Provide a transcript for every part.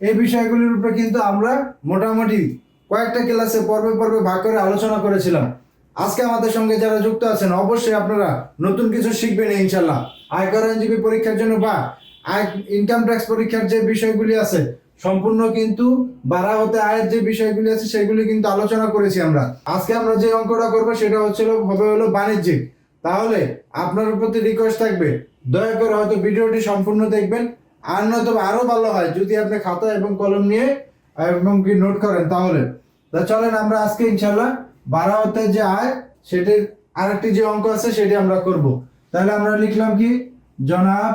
এই বিষয়গুলির উপরে কিন্তু আমরা মোটামুটি কয়েকটা ক্লাসে পর্বে পর্বে ভাগ করে আলোচনা করেছিলাম। আজকে আমাদের সঙ্গে যারা যুক্ত আছেন অবশ্যই আপনারা নতুন কিছু শিখবেন ইনশাল্লাহ। আয়কর আইনজীবী পরীক্ষার জন্য বা ইনকাম ট্যাক্স পরীক্ষার যে বিষয়গুলি আছে সম্পূর্ণ কিন্তু বাড়া হতে আয়ের যে বিষয়গুলি আছে সেগুলি কিন্তু আলোচনা করেছি আমরা। আজকে আমরা যে অঙ্কটা করবো সেটা হলো বাণিজ্যিক। তাহলে আপনার প্রতি রিকোয়েস্ট থাকবে দয়া করে হয়তো ভিডিওটি সম্পূর্ণ দেখবেন, আর নয়তো আরো ভালো হয় যদি আপনি খাতা এবং কলম নিয়ে এবং কি নোট করেন। তাহলে চলেন আমরা আজকে ইনশাল্লাহ বাড়া হতে যে আয় সেটির আরেকটি যে অঙ্ক আছে সেটি আমরা করব। তাহলে আমরা লিখলাম কি, জনাব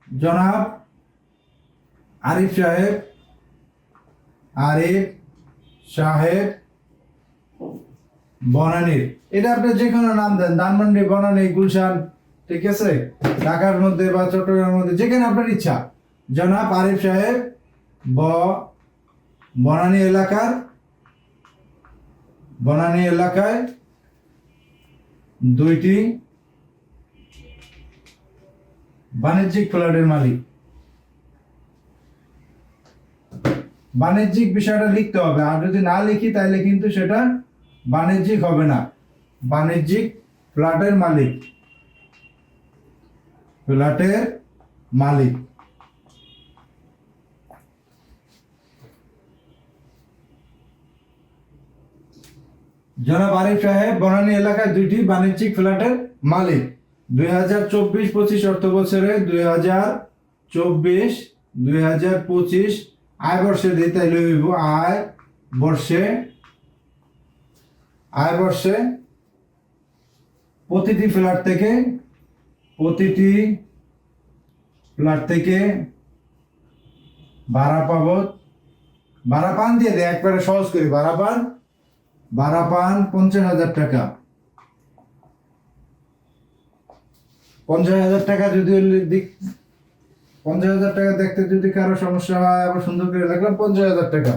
জনাব আরিফ সাহেব বনানীর, এটা আপনি যে কোনো নাম দেন, ধানমন্ডি, বনানী, গুলশান, ঠিক আছে, ঢাকার মধ্যে বা চট্টগ্রামের মধ্যে যেখানে আপনার ইচ্ছা। জনাব আরিফ সাহেব বনানী এলাকায় দুইটি বাণিজ্যিক ফ্ল্যাটের মালিক। বাণিজ্যিক বিষয়টা লিখতে হবে, আর যদি না লিখি তাহলে কিন্তু সেটা বাণিজ্যিক হবে না। বাণিজ্যিক ফ্ল্যাটের মালিক জনাব আরিফ সাহেব বনানী এলাকায় দুইটি বাণিজ্যিক ফ্ল্যাটের মালিক। 2024-25 অর্থ বছরে 2024-2025 আয় বর্ষে দিই, তাইলে হইব আয় বর্ষে প্রতিটি ফ্ল্যাট থেকে ভাড়া পান দিয়ে দেয়, একবারে সহজ করি, ভাড়া পান 50,000 টাকা। 50,000 টাকা যদি 50,000 টাকা দেখতে যদি কারো সমস্যা হয়, আবার সুন্দর করে লিখলাম 50,000 টাকা।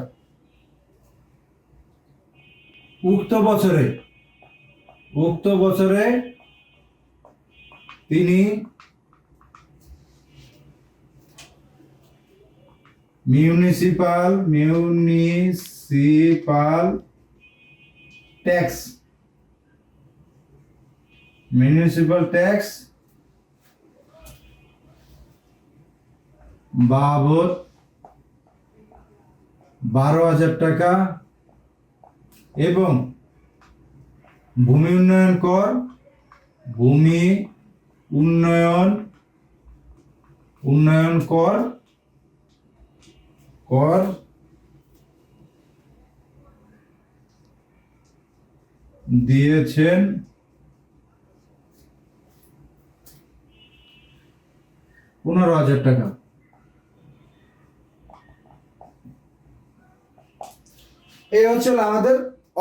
উক্ত বছরে তিনি মিউনিসিপাল ট্যাক্স বাবদ 12,000 টাকা এবং ভূমি উন্নয়ন কর দিয়েছেন 15,000 টাকা। এই হচ্ছে আমাদের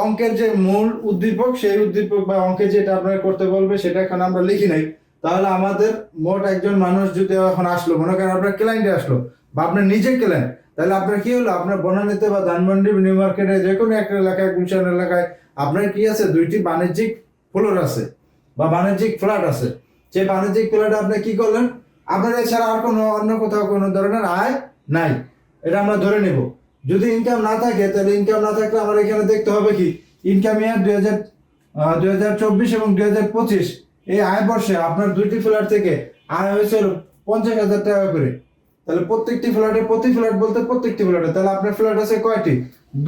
অঙ্কের যে মূল উদ্দীপক, সেই উদ্দীপক বা অঙ্কে যেটা আপনারা করতে বলবে সেটা এখন আমরা লিখি নাই। তাহলে আমাদের মোট একজন মানুষ যদি এখন আসলো, মনে করেন আপনার ক্লায়েন্টে আসলো বা আপনি নিজে ক্লায়েন্ট, তাহলে আপনার কি হলো, আপনার বনানীতে বা ধানমন্ডি নিউ মার্কেটে যে কোনো একটা এলাকায়, গুলশান এলাকায় আপনার কি আছে, দুইটি বাণিজ্যিক ফ্লোর আছে বা বাণিজ্যিক ফ্ল্যাট আছে। সেই বাণিজ্যিক ফ্ল্যাটে আপনি কি করলেন, আপনার এছাড়া আর কোনো অন্য কোথাও কোনো ধরনের আয় নাই, এটা আমরা ধরে নেব। যদি ইনকাম না থাকে তাহলে ইনকাম না থাকলে আমার এখানে দেখতে হবে কি, ইনকাম ইয়ার 2024 এবং 2025 এই আয় বর্ষে আপনার দুইটি ফ্ল্যাট থেকে আয় হয়েছিল 50,000 টাকা করে। তাহলে প্রত্যেকটি ফ্ল্যাটে, প্রতি ফ্ল্যাট বলতে প্রত্যেকটি ফ্ল্যাটে, তাহলে আপনার ফ্ল্যাট আছে কয়টি,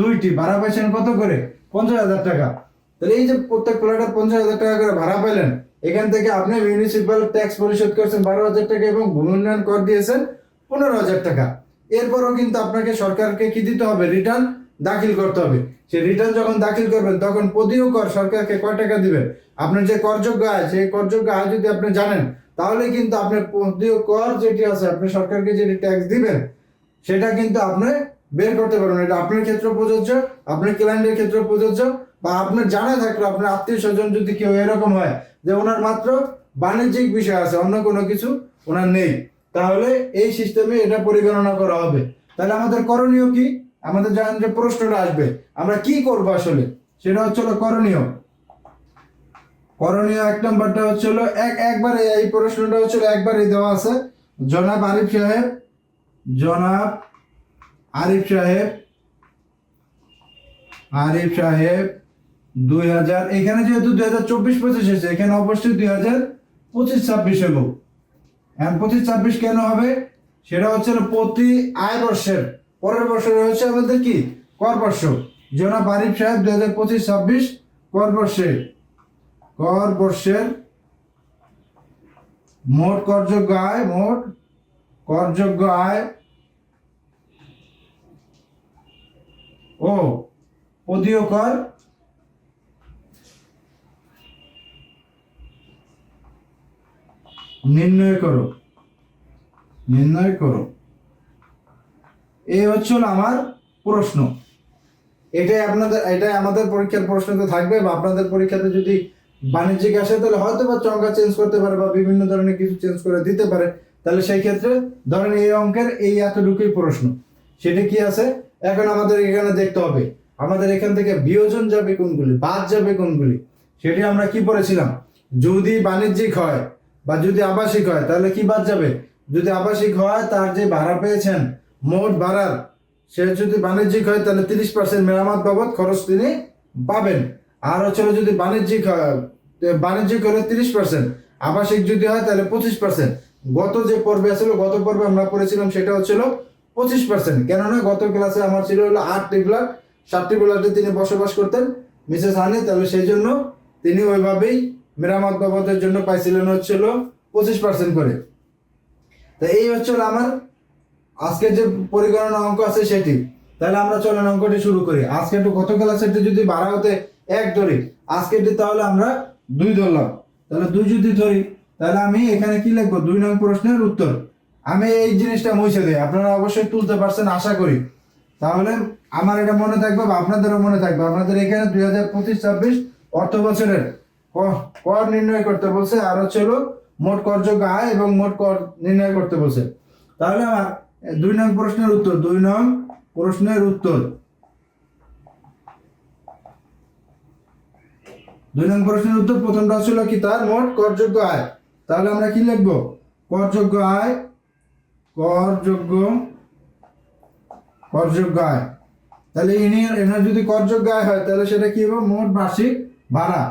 দুইটি, ভাড়া পাইছেন কত করে, 50,000 টাকা। তাহলে এই যে প্রত্যেক ফ্ল্যাটে 50,000 টাকা করে ভাড়া পেলেন, এখান থেকে আপনি মিউনিসিপাল ট্যাক্স পরিশোধ করছেন 12,000 টাকা এবং ভূমি উন্নয়ন কর দিয়েছেন 15,000 টাকা। এরপরও কিন্তু আপনাকে সরকারকে কি দিতে হবে, রিটার্ন দাখিল করতে হবে। সেই রিটার্ন যখন দাখিল করবেন তখন পদীয় কর সরকারকে কয় টাকা দিবেন, আপনার যে করযোগ্য আয়, সেই করযোগ্য আয় যদি আপনি জানেন তাহলে কিন্তু আপনার পদীয় কর যেটি আছে, আপনি সরকারকে যেটি ট্যাক্স দিবেন সেটা কিন্তু আপনি বের করতে পারবেন। এটা আপনার ক্ষেত্রে প্রযোজ্য, আপনার ক্লায়েন্টের ক্ষেত্রে প্রযোজ্য, বা আপনার জানা থাকলে আপনার আত্মীয় স্বজন যদি কেউ এরকম হয় যে ওনার মাত্র বাণিজ্যিক বিষয় আছে, অন্য কোনো কিছু ওনার নেই, তাহলে এই সিস্টেমে এটা পরিগণনা করা হবে। তাহলে আমাদের করণীয় কি, আমাদের যখন যে প্রশ্নটা আসবে আমরা কি করব আসলে, সেটা হচ্ছিল করণীয়। এক নম্বরটা হচ্ছিল একবারে এই প্রশ্নটা হচ্ছিল একবারে দেওয়া আছে, জনাব আরিফ সাহেব 2000, এখানে যেহেতু 2024-25 এসেছে, এখানে অবশ্যই 2025-26 হলো। এখন 25-26 কেন হবে? সেটা হচ্ছে প্রতি আয় বর্ষের পরের বছরে হচ্ছে আমাদের কি কর বর্ষ। জনাব আরিফ সাহেব 2025-26 কর বর্ষের মোট করযোগ্য আয় ও প্রদেয় কর নির্ণয় করো। এই হচ্ছে আমার প্রশ্ন। এটাই আমাদের পরীক্ষার প্রশ্নতে থাকবে, বা আপনাদের পরীক্ষাতে যদি বাণিজ্যিক আসে তাহলে হয়তো বা সংখ্যা চেঞ্জ করতে পারে বা বিভিন্ন ধরনের কিছু চেঞ্জ করে দিতে পারে। তাহলে সেই ক্ষেত্রে ধরেন এই অঙ্কের এই এতটুকুই প্রশ্ন, সেটা কি আছে এখন আমাদের এখানে দেখতে হবে। আমাদের এখান থেকে বিয়োজন যাবে কোনগুলি, বাদ যাবে কোনগুলি, সেটি আমরা কি পড়েছিলাম। যদি বাণিজ্যিক হয় বা যদি আবাসিক হয় তাহলে কি বাদ যাবে? যদি আবাসিক হয় তার যে ভাড়া পেয়েছেন মোট ভাড়ার, সে যদি বাণিজ্যিক হয় তাহলে 30% মেরামত বাবদ খরচ তিনি পাবেন। আর হচ্ছে যদি বাণিজ্যিক হলে 30%, আবাসিক যদি হয় তাহলে 25%। গত যে পর্বে ছিল, গত পর্বে আমরা পড়েছিলাম সেটা হচ্ছিল 25%। কেননা গত ক্লাসে আমার ছিল হলো 8টি ফ্ল্যাট, 7টি ফ্ল্যাটে তিনি বসবাস করতেন মিসেস হানি, তাহলে সেই জন্য তিনি ওইভাবেই মেরামত বাবদের জন্য পাইছিলেন হচ্ছিল 25% করে। তো এই হচ্ছে আমার আজকে যে পরিগণনা অঙ্ক আছে সেটি। তাহলে আমরা চলেন অঙ্কটি শুরু করি। আজকে একটু গত ক্লাসেরটি যদি ভাড়া হতে 1 ধরি, আজকেরটি তাহলে আমরা 2 ধরলাম। তাহলে 2 যদি ধরি তাহলে আমি এখানে কি লিখবো? 2 নং প্রশ্নের উত্তর। আমি এই জিনিসটা মুছে দিই, আপনারা অবশ্যই তুলতে পারছেন আশা করি। তাহলে আমার এটা মনে থাকবে বা আপনাদেরও মনে থাকবে। আপনাদের এখানে 2025-26 অর্থ বছরের কর নির্ণয় করতে বলছে, আর হচ্ছে মোট করযোগ্য আয় এবং মোট কর নির্ণয় করতে বলছে। তাহলে আমার 2 নং প্রশ্নের উত্তর, 2 নং প্রশ্নের উত্তর প্রথমটা ছিল কি তার মোট করযোগ্য আয়। তাহলে আমরা কি লিখবো? করযোগ্য আয়। তাহলে এনার যদি করযোগ্য আয় হয় তাহলে সেটা কি হবে? মোট বার্ষিক ভাড়া।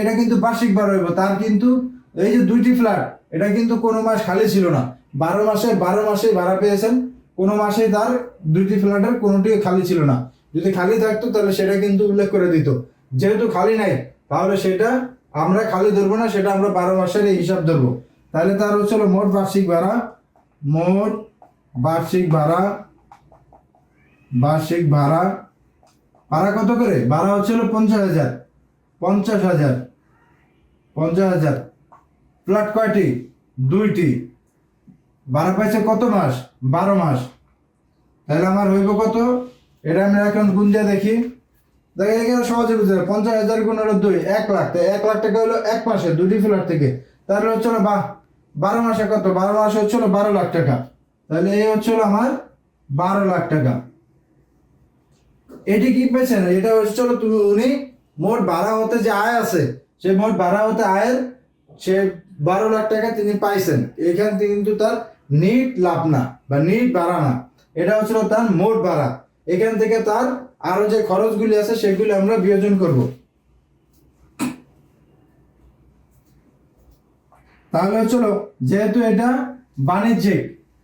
এটা কিন্তু বার্ষিক ভাড়া হইব। তার কিন্তু এই যে 2টি ফ্ল্যাট, এটা কিন্তু কোনো মাস খালি ছিল না। 12 মাসে ভাড়া পেয়েছেন, কোনো মাসে তার 2টি ফ্ল্যাটের কোনোটি খালি ছিল না। যদি খালি থাকতো তাহলে সেটা কিন্তু উল্লেখ করে দিত। যেহেতু খালি নাই তাহলে সেটা আমরা খালি ধরবো না, সেটা আমরা 12 মাসের এই হিসাব ধরবো। তাহলে তার হচ্ছিল মোট বার্ষিক ভাড়া। ভাড়া কত করে? ভাড়া হচ্ছিল 50,000। ফ্ল্যাট কয়টি? 2টি। ভাড়া পাইছে কত মাস? 12 মাস। তাহলে আমার হইব কত? এটা আমরা এখন গুণ দিয়ে দেখি। দেখেন এখানে সহজে বুঝতে 50,000 গুণ হলো 2, 1 লাখ। তাই 1 লাখ টাকা হলো 1 মাসে 2টি ফ্ল্যাট থেকে। তাহলে হচ্ছিল 12 মাসে কত? 12 মাসে হচ্ছিল 12 লাখ টাকা। তাহলে এই হচ্ছিল আমার 12 লাখ টাকা। এটি কি পেয়েছেন? এটা হচ্ছিল উনি মোট ভাড়া হতে যে আয় আছে, সে মোট ভাড়া হতে আয়ের সে 12 লাখ টাকা তিনি পাইছেন। এখান থেকে কিন্তু তার নিট লাভ না বা নিট ভাড়া না, এটা হচ্ছিল তার মোট ভাড়া। এখান থেকে তার আরো যে খরচগুলি আছে সেগুলি আমরা বিয়োজন করব। তাহলে হচ্ছিল যেহেতু এটা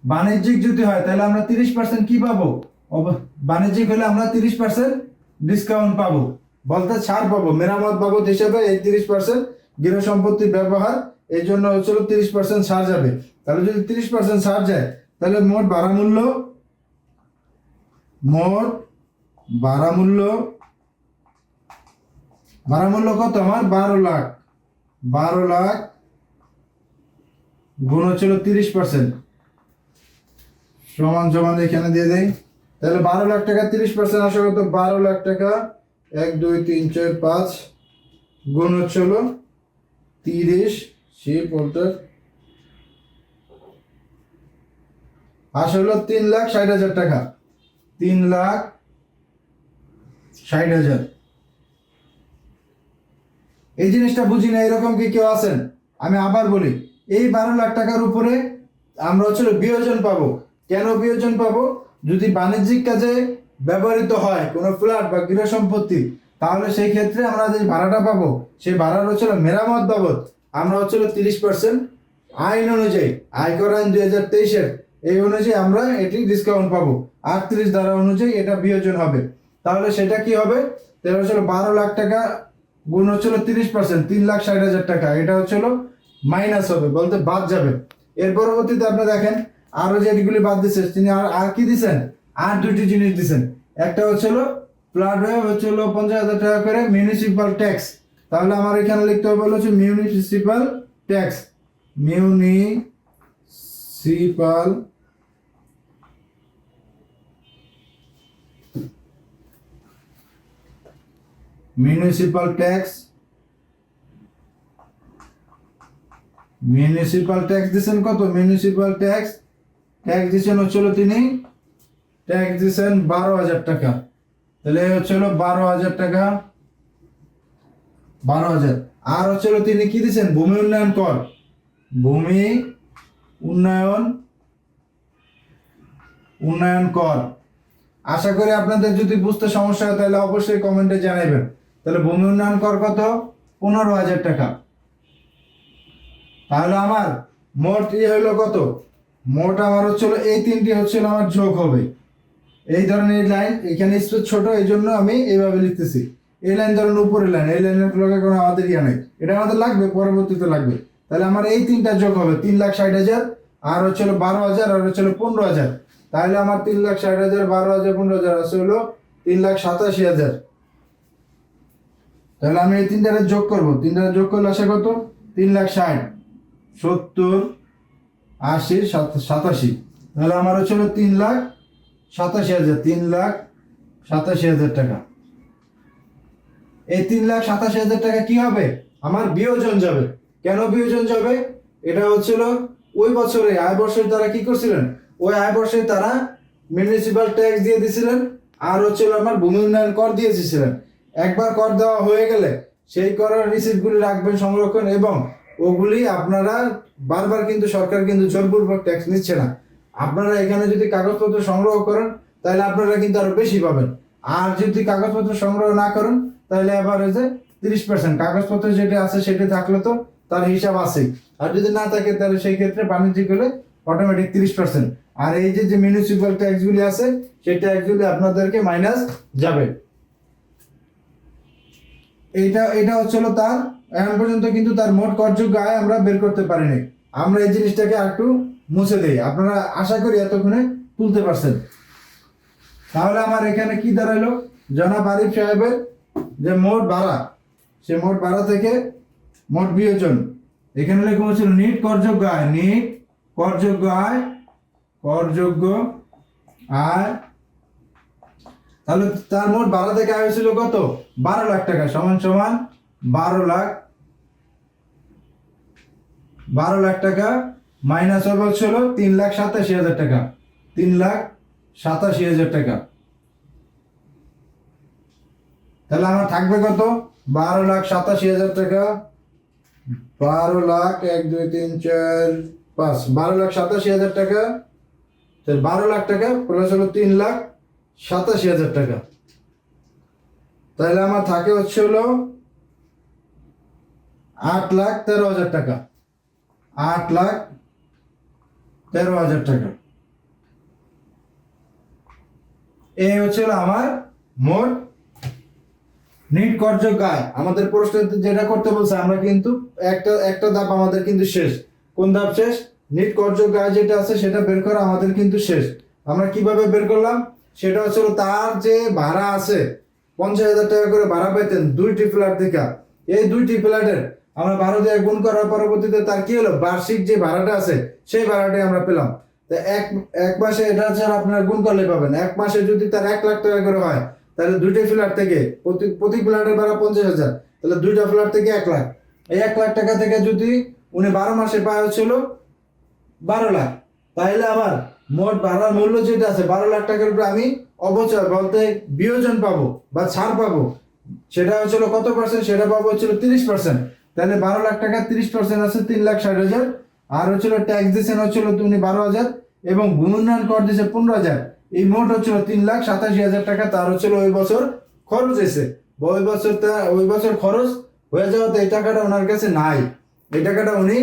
বাণিজ্যিক যদি হয় তাহলে আমরা 30% কি পাবো? বাণিজ্যিক হলে আমরা 30% ডিসকাউন্ট পাবো, বলতে ছাড় পাবো। মেরামত বাবদ হিসেবে এই 30% গৃহ সম্পত্তির ব্যবহার, এই জন্য হচ্ছিল 30% ছাড় যাবে। তাহলে যদি 30% ছাড় যায় তাহলে মোট ভাড়া মূল্য কত আমার? 12 লাখ গুণ হচ্ছিল 30%, সমান এখানে দিয়ে দেই। তাহলে 12 লাখ টাকা 30% আসে কত? 12 লাখ টাকা। 1 2 3 4 5 গুণ হচ্ছিল 30 বলতে আসে হলো 3,60,000 টাকা। 3,60,000। এই জিনিসটা বুঝি না, এরকম কি কেউ আছেন? আমি আবার বলি, এই 12 লাখ টাকার উপরে আমরা হচ্ছিল বিয়োজন পাবো। কেন বিয়োজন পাবো? যদি বাণিজ্যিক কাজে ব্যবহৃত হয় কোনো ফ্ল্যাট বা গৃহ সম্পত্তি, তাহলে সেই ক্ষেত্রে আমরা যে ভাড়াটা পাবো সেই ভাড়ার হচ্ছিল মেরামত বাবদ আমরা হচ্ছিল 30% আইন অনুযায়ী, আয়কর আইন 2023-এর এই অনুযায়ী আমরা এটি ডিসকাউন্ট পাবো। 38 ধারা অনুযায়ী এটা বিয়োজন হবে। তাহলে সেটা কি হবে? তাহলে হচ্ছিল 12 লাখ টাকা গুণ হচ্ছিল 30%, 3,60,000 টাকা। এটা হচ্ছিল মাইনাস হবে, বলতে বাদ যাবে। এর পরবর্তীতে আপনি দেখেন আরো যেগুলি বাদ দিচ্ছে, তিনি আর কি দিচ্ছেন, আর দুটি জিনিস দিচ্ছেন। একটা হচ্ছিল ফ্ল্যাট হচ্ছিল 50,000 টাকা করে মিউনিসিপাল ট্যাক্স। তাহলে আমার এখানে লিখতে হবে হচ্ছে municipal tax, municipal municipal tax. Municipal tax দিচ্ছেন কত? মিউনিসিপাল ট্যাক্স দিচ্ছেন হচ্ছিল তিনি ট্যাক্স দিচ্ছেন 12,000 টাকা। তাহলে হচ্ছিল 12,000 টাকা, 12,000। আর হচ্ছিল তিনি কি দিচ্ছেন? ভূমি উন্নয়ন কর, ভূমি উন্নয়ন কর। আশা করি আপনাদের যদি বুঝতে সমস্যা হয় তাহলে অবশ্যই কমেন্টে জানাবেন। তাহলে ভূমি উন্নয়ন কর কত? 15,000 টাকা। তাহলে আমার মোট হইলো কত? মোট আমার হচ্ছিল এই তিনটি হচ্ছিল আমার যোগ হবে। এই ধরনের লাইন এখানে স্পেস ছোট, এই জন্য আমি এইভাবে লিখতেছি। এই লাইন ধরেন উপরের লাইন, এই লাইনের লগে কোনো আমাদের নেই, এটা আমাদের লাগবে, পরবর্তীতে লাগবে। তাহলে আমার এই তিনটা যোগ হবে 3,60,000, আর হচ্ছিল 12,000, আর হচ্ছিল 15,000। তাহলে আমার 3,60,000, 12,000, 15,000 আছে হলো 3,87,000। তাহলে আমি এই তিনটারে যোগ করবো, তিনটারে যোগ করলে আসে কত? 3,60,000, 70, 80, 87। তাহলে আমার হচ্ছিল 3,87,000, 3,87,000 টাকা। এই 3,87,000 টাকা কি হবে? আমার বিয়োজন যাবে। কেন বিয়োজন যাবে? এটা হচ্ছিল ওই বছরে আয় বর্ষে তারা কি করছিলেন, ওই আয় বর্ষে তারা মিউনিসিপাল ট্যাক্স দিয়ে দিয়েছিলেন, আর হচ্ছিল আমার ভূমি উন্নয়ন কর দিয়ে দিয়েছিলেন। একবার কর দেওয়া হয়ে গেলে সেই করের রিসিপ্টগুলি রাখবেন সংরক্ষণ, এবং ওগুলি আপনারা বারবার, কিন্তু সরকার কিন্তু জোরপূর্বক ট্যাক্স নিচ্ছে না। আপনারা এখানে যদি কাগজপত্র সংগ্রহ করেন তাহলে আপনারা কিন্তু আরো বেশি পাবেন। আর যদি কাগজপত্র সংগ্রহ না করেন তাহলে আবার ওই যে 30% কাগজপত্র যেটা আছে সেটা থাকলে তো তার হিসাব আছেই, আর যদি না থাকে তাহলে সেই ক্ষেত্রে বাণিজ্যিক হলে অটোমেটিক 30%। আর এই যে মিউনিসিপাল ট্যাক্সগুলি আছে সেই ট্যাক্সগুলি আপনাদেরকে মাইনাস যাবে। এটা হচ্ছিল তার এখন পর্যন্ত কিন্তু তার মোট করযোগ্য আয় আমরা বের করতে পারিনি। আমরা এই জিনিসটাকে একটু মুছে দেই, আপনারা আশা করি এতক্ষণে তুলতে পারছেন। তাহলে আমার এখানে কি দাঁড়ালো? জনাব আরিফ সাহেবের যে মোট ভাড়া, সে মোট ভাড়া থেকে মোট বিয়োজন, এখানে লেখা হচ্ছিল নিট করযোগ্য আয়, নিট করযোগ্য আয়, করযোগ্য আয়। তাহলে তার মোট ভাড়া থেকে আয় হয়েছিল কত? 12 লাখ টাকা, সমান সমান 12 লাখ টাকা মাইনাস হবে হচ্ছিল 3,87,000 টাকা, 3,87,000 টাকা। তাহলে আমার থাকবে কত? 12,87,000 টাকা। 12 লাখ 1 2 3 4 5, 12,87,000 টাকা। 12 লাখ টাকা প্লাস হলো 3,87,000 টাকা। তাহলে আমার থাকে হচ্ছে হলো 8,13,000 টাকা, 8,13,000 টাকা। এই হচ্ছে আমার মোট নিট করযোগ্য আয়। আমাদের প্রশ্ন যেটা করতে বলছে, আমরা কিন্তু একটা ধাপ আমাদের কিন্তু শেষ। কোন ধাপ শেষ? নিট করযোগ্য আয় যেটা আছে সেটা বের করা আমাদের কিন্তু শেষ। আমরা কিভাবে বের করলাম? সেটা হচ্ছে তার যে ভাড়া আছে 50,000 টাকা করে ভাড়া পেতেন 2টি ফ্ল্যাট থেকে। এই 2টি ফ্ল্যাটের আমরা 12 দিয়ে গুণ করার পরবর্তীতে তার কি হলো? বার্ষিক যে ভাড়াটা আছে সেই ভাড়াটাই আমরা পেলাম। তো এক মাসে এটা ছাড়া আপনারা গুণ করলে পাবেন। এক মাসে যদি তার 1 লাখ টাকা করে হয় তাহলে 2টি ফ্ল্যাট থেকে প্রতি ফ্ল্যাটের ভাড়া 50,000, তাহলে 2টা ফ্ল্যাট থেকে 1 লাখ। এই 1 লাখ টাকা থেকে যদি উনি 12 মাসে পায় হচ্ছিল 12 লাখ, তাহলে আবার মোট ভাড়ার মূল্য যেটা আছে 12 লাখ টাকার উপরে আমি অবচয় বলতে বিয়োজন পাবো বা ছাড় পাবো, সেটা হচ্ছিল কত পার্সেন্ট? সেটা পাবো হচ্ছিল 30%। তাহলে 12 লাখ টাকা 30% আছে 3,60,000, আর হচ্ছিল ট্যাক্স দিচ্ছেন হচ্ছিল উনি 12,000, এবং ভূমি উন্নয়ন কর দিচ্ছে 15,000। এই মোট হচ্ছিল 3,87,000 টাকা তার হচ্ছিল ওই বছর খরচ হয়েছে। ওই বছর খরচ হয়ে যাওয়াতে এই টাকাটা ওনার কাছে নাই। এই টাকাটা উনি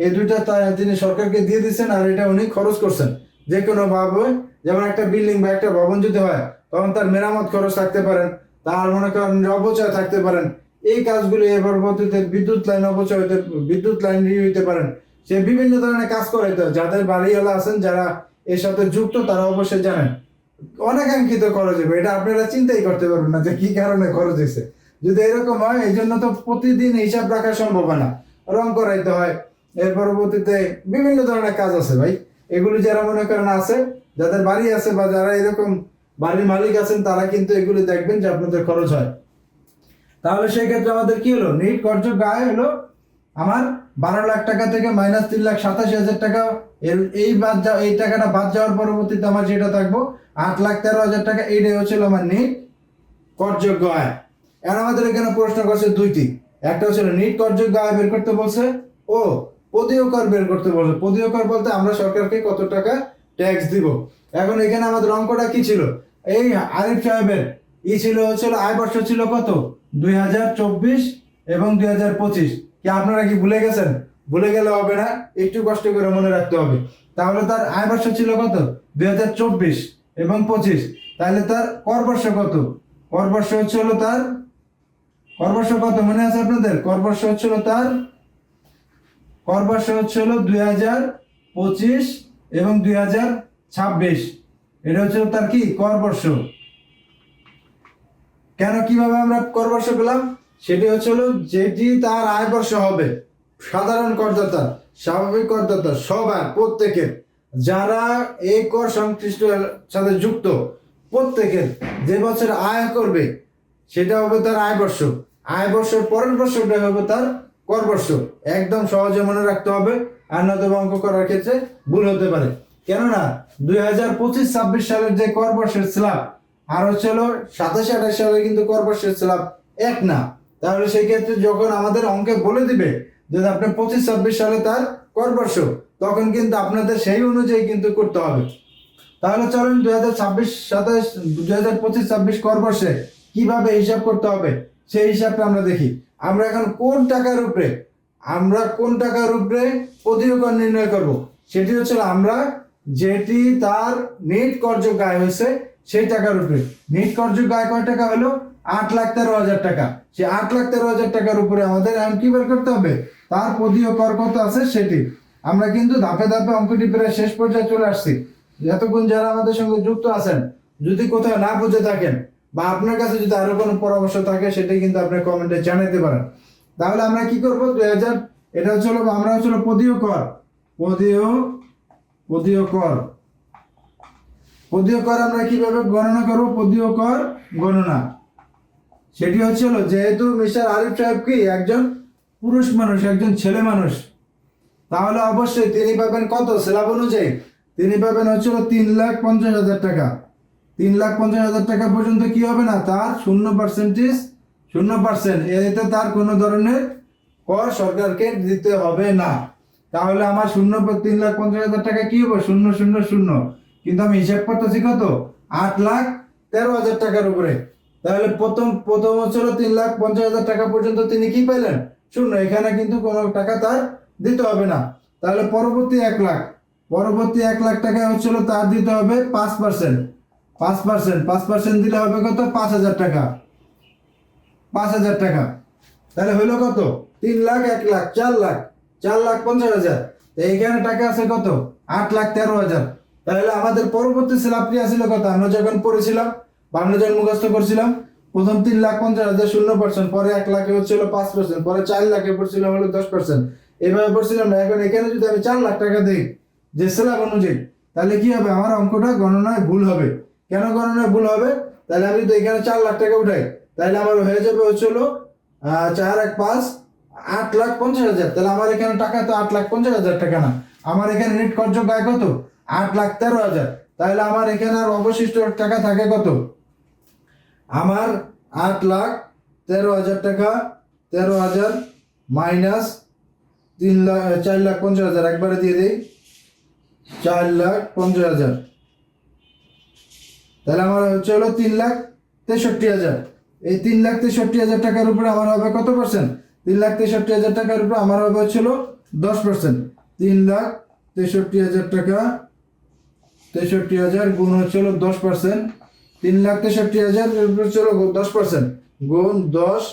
এই দুইটা তিনি সরকারকে দিয়ে দিচ্ছেন, আর এটা উনি খরচ করছেন যে কোনো ভাবে। যেমন একটা বিল্ডিং বা একটা ভবন যদি হয় তখন তার মেরামত খরচ থাকতে পারেন, তার মনে করেন অপচয় থাকতে পারেন, এই কাজগুলি এর পরবর্তীতে বিদ্যুৎ লাইন অপচয় হতে, বিদ্যুৎ লাইন হইতে পারেন, সে বিভিন্ন ধরনের কাজ করাইতে। যাদের বাড়িওয়ালা আছেন যারা এর সাথে যুক্ত তারা অবশ্যই জানেন অনাকাঙ্ক্ষিত খরচ হবে, এটা আপনারা চিন্তাই করতে পারবেন না যে কি কারণে খরচ হয়েছে। যদি এরকম হয় এই জন্য তো প্রতিদিন হিসাব রাখা সম্ভব হয় না, রং করাইতে হয়, এর পরবর্তীতে বিভিন্ন ধরনের কাজ আছে ভাই। এগুলি যারা মনে করেন আছে, যাদের বাড়ি আছে বা যারা এরকম বাড়ির মালিক আছেন তারা কিন্তু এগুলি দেখবেন যে আপনাদের খরচ হয়। তাহলে সেই ক্ষেত্রে আমাদের কি হলো, নিট করযোগ্য আয় হলো আমার 12 লাখ টাকা থেকে মাইনাস 3,87,000 টাকা। এই টাকাটা বাদ যাওয়ার পরবর্তীতে আমার যেটা থাকবো 8,13,000 টাকা। এইটাই হচ্ছিল আমার নিট করযোগ্য আয়। আর আমাদের এখানে প্রশ্ন করছে দুইটি, একটা হচ্ছিল নিট করযোগ্য আয় বের করতে বলছে ও পদীয় কর বের করতে বলছে। পদীয় কর বলতে আমরা সরকারকে কত টাকা ট্যাক্স দিব। এখন এখানে আমাদের অঙ্কটা কি ছিল, এই আরিফ সাহেবের হচ্ছিল আয় বর্ষ ছিল কত 2024 এবং 2025। কি আপনারা কি ভুলে গেছেন? ভুলে গেলে হবে না, একটু কষ্ট করে মনে রাখতে হবে। তাহলে তার আয় বর্ষ ছিল কত 2024 এবং 25। তাহলে তার কর বর্ষ কত, কর বর্ষ হচ্ছিল তার, কর বর্ষ কত মনে আছে আপনাদের? কর বর্ষ হচ্ছিল তার, কর বর্ষ হচ্ছিল 2025 এবং 2026। এটা হচ্ছিল তার কি কর বর্ষ। কেন কিভাবে আমরা কর বর্ষ পেলাম? সেটি হচ্ছিল যেটি তার আয় বর্ষ হবে, সাধারণ করদাতা, স্বাভাবিক করদাতা, সবার প্রত্যেকের যারা এই কর সংশ্লিষ্ট সাথে যুক্ত প্রত্যেকের যে বছর আয় করবে সেটা হবে তার আয় বর্ষ। আয় বর্ষের পরের বর্ষটা হবে তার কর বর্ষ। একদম সহজে মনে রাখতে হবে, আর নয়তো অঙ্ক করার ক্ষেত্রে ভুল হতে পারে। কেননা 2025-26 সালের যে কর বর্ষের স্ল্যাব আর হচ্ছিল 27-28 সালে কিন্তু কর বর্ষের স্ল্যাব এক না। তাহলে সেই ক্ষেত্রে যখন আমাদের অঙ্কে বলে দিবে যে আপনি 25-26 সালে তার কর বর্ষ, তখন কিন্তু আপনাদের সেই অনুযায়ী কিন্তু করতে হবে। তাহলে চলুন 2025-27 কর বর্ষে কিভাবে হিসাব করতে হবে সেই হিসাবটা আমরা দেখি। আমরা এখন কোন টাকার উপরে পদীয় কর নির্ণয় করব, সেটি হচ্ছে আমরা যেটি তার নিট করযোগ্য আয় হয়েছে সেই টাকার উপরে। নিট করযোগ্য আয় কয় টাকা হলো 8,13,000 টাকা। সেই 8,13,000 টাকার উপরে আমাদের এখন কি বের করতে হবে, তার পদীয় কর কত আছে সেটি। আমরা কিন্তু ধাপে ধাপে অঙ্কটি প্রায় শেষ পর্যায়ে চলে আসছি। এতক্ষণ যারা আমাদের সঙ্গে যুক্ত আছেন, যদি কোথাও না বুঝে থাকেন বা আপনার কাছে যদি আরো কোনো পরামর্শ থাকে সেটাই কিন্তু আপনি কমেন্টে জানাতে পারেন। তাহলে আমরা কি করব, 2000 এটা হচ্ছিল আমরা হচ্ছিল পদীয় কর, পদীয় কর আমরা কিভাবে গণনা করব, পদীয় কর গণনা সেটি হচ্ছিল যেহেতু মিস্টার আরিফ সাহেব কি একজন পুরুষ মানুষ, একজন ছেলে মানুষ, তাহলে অবশ্যই তিনি পাবেন কত স্ল্যাব অনুযায়ী, তিনি পাবেন হচ্ছিল 3,50,000 টাকা। 3,50,000 টাকা পর্যন্ত কি হবে না, তার 0%, এতে তার কোনো ধরনের কর সরকারকে দিতে হবে না। তাহলে আমার 3,50,000 টাকা কি হবে 0,0,0,0, কিন্তু আমি হিসাব করতেছি কত 8,13,000 টাকার উপরে। তাহলে প্রথম হচ্ছিল 3,50,000 টাকা পর্যন্ত তিনি কি পেলেন 0, এখানে কিন্তু কোনো টাকা তার দিতে হবে না। তাহলে পরবর্তী 1 লাখ টাকা হচ্ছিল তার দিতে হবে 5%, 5% দিলে হবে কত 5,000 টাকা, 5,000 টাকা। তাহলে হইলো কত 3 লাখ, 1 লাখ, 4,50,000। এইখানে টাকা আছে কত 8,13,000। তাহলে আমাদের পরবর্তী স্ল্যাবটি আসছিল কত, আমরা যখন পড়েছিলাম বা আমরা যখন মুখস্থ করছিলাম, প্রথম 3,50,000 0%, পরে 1 লাখে হচ্ছিল 5%, পরে 4 লাখে পড়ছিলাম হলো 10%, এভাবে পড়ছিলাম না। এখন এখানে যদি আমি 4 লাখ টাকা দিই যে স্ল্যাব অনুযায়ী, তাহলে কি হবে আমার অঙ্কটা গণনায় ভুল হবে। কেন গণনায় ভুল হবে, তাহলে আমি তো এখানে 4 লাখ টাকা উঠাই, তাহলে আমার হয়ে যাবে হচ্ছিল 4 1 5 8,50,000। তাহলে আমার এখানে টাকা তো 8,50,000 টাকা না, আমার এখানে নেট করযোগ্য আয় কত 8,13,000। তাহলে আমার এখানে আর অবশিষ্ট টাকা থাকে কত, আমার 8,13,000 টাকা, 13,000 মাইনাস 4,50,000 একবারে দিয়ে দিই, 4,50,000 তাহলে আমার হচ্ছে হলো 3,63,000। এই 3,63,000 টাকার উপরে আমার হবে কত পার্সেন্ট? 3,63,000 টাকার উপরে আমার হবে হচ্ছে হলো 10%। 3,63,000 টাকা, 63,000 গুণ হচ্ছে হলো 10%। 3,63,000 উপরে হচ্ছে হলো 10% গুণ 10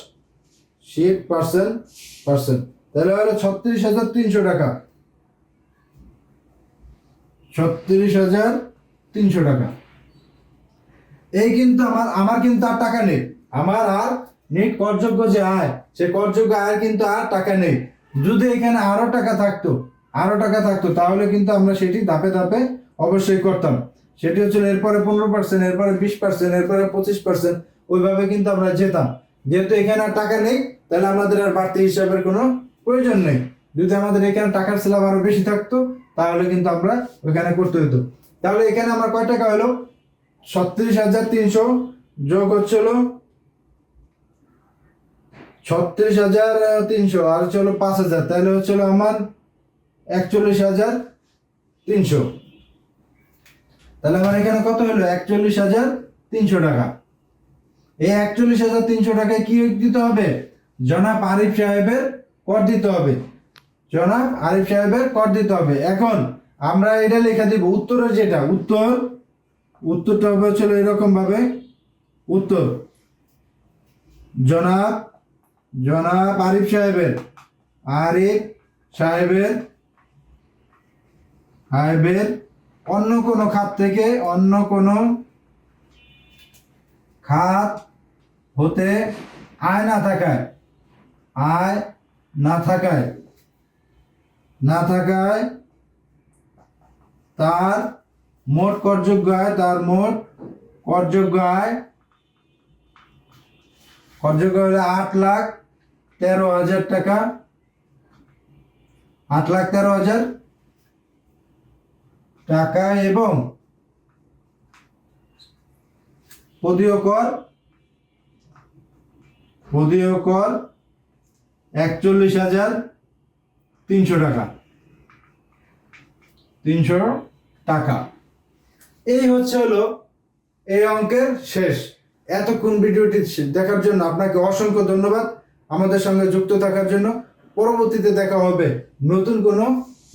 পার্সেন্ট, তাহলে হলো 36,300 টাকা। 36,300 টাকা। এই কিন্তু আমার কিন্তু আর টাকা নেই, আমার আর নেই করযোগ্য যে আয়, সে করযোগ্য আয়ের কিন্তু আর টাকা নেই। যদি এখানে আরো টাকা থাকতো তাহলে কিন্তু আমরা সেটি ধাপে ধাপে অবশ্যই করতাম। সেটি হচ্ছে এরপরে 15%, এরপরে 20%, এরপরে 25%, ওইভাবে কিন্তু আমরা যেতাম। যেহেতু এখানে আর টাকা নেই, তাহলে আমাদের আর বাড়তি হিসাবের কোনো প্রয়োজন নেই। যদি আমাদের এখানে টাকার স্ল্যাব আরো বেশি থাকতো তাহলে কিন্তু আমরা ওইখানে করতে হতো। তাহলে এখানে আমার কয় টাকা হলো? 36,300 যোগ হচ্ছে হলো 36,300 আর হচ্ছে হলো 5,000, তাহলে হচ্ছে হলো আমার 41,300। তাহলে আমার এখানে কত হলো? 41,300 টাকা। এই 41,300 টাকায় কি দিতে হবে? জনাব আরিফ সাহেবের কর দিতে হবে। জনাব আরিফ সাহেবের কর দিতে হবে। এখন আমরা এটা লেখা দিব উত্তরের যেটা উত্তরটা হবে হচ্ছে এরকম ভাবে, উত্তর জনাব আরিফ সাহেবের অন্য কোনো খাত হতে আয় না থাকায় তার মোট করযোগ্য আয় হলো 8,13,000 টাকা। 8,13,000 টাকা এবং পদীয় কর 41,300 টাকা। 300 টাকা। এই হচ্ছে হলো এই অঙ্কের শেষ। এতক্ষণ ভিডিওটি দেখার জন্য আপনাকে অসংখ্য ধন্যবাদ, আমাদের সঙ্গে যুক্ত থাকার জন্য। পরবর্তীতে দেখা হবে নতুন কোনো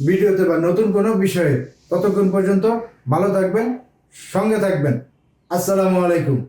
ভিডিওতে বা নতুন কোনো বিষয়ে। ততক্ষণ পর্যন্ত ভালো থাকবেন, সঙ্গে থাকবেন। আসসালামু আলাইকুম।